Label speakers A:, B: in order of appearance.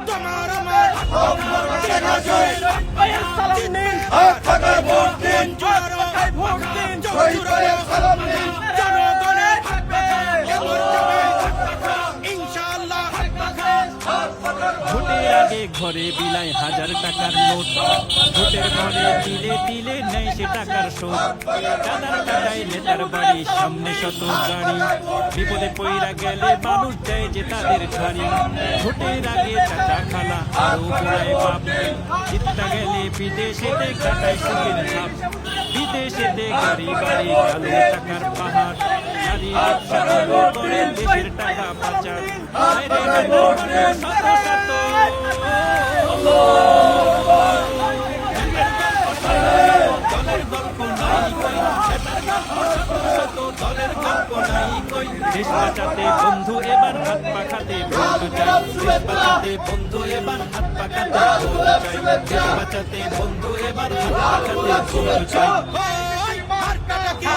A: তোমার আমার সালাম নিন, ভোট দিন, ভোট দিন, সালাম নিন, জনগণের ইনশাআল্লাহ।
B: ভোটের আগে ঘরে বিলায় হাজার টাকার নোট, ভোটের ঘরে দিলে দিলে নেই সে টাকার শোধ। চাঁদার টাকায় নেতার বাড়ি, সামনে শত গাড়ি, বিপদে পইরা গেলে মানুষ দেয় যে তাদের ছাড়ি। ভোটের আগে চাচা খালা আরো গোড়ায় বাপ, জিতটা গেলে বিদেশেতে কাটায় সুখের ছাপ। বিদেশেতে গাড়ি বাড়ি কালো টাকার পাহাড়, নারী ব্যবসা চালু করে দেশের টাকা পাচার। বাইরে গেলে শত শত দলের গল্প নাই কই, দলের গল্প নাই কই। দেশ বাঁচাতে বন্ধু এবার হাত পাখাতে ভোট চাই, দেশ বাঁচাতে বন্ধু এবার হাত পাখাতে ভোট চাই, দেশ বাঁচাতে বন্ধু এবার হাত পাখাতে ভোট চাই।
A: মার্কাটা কি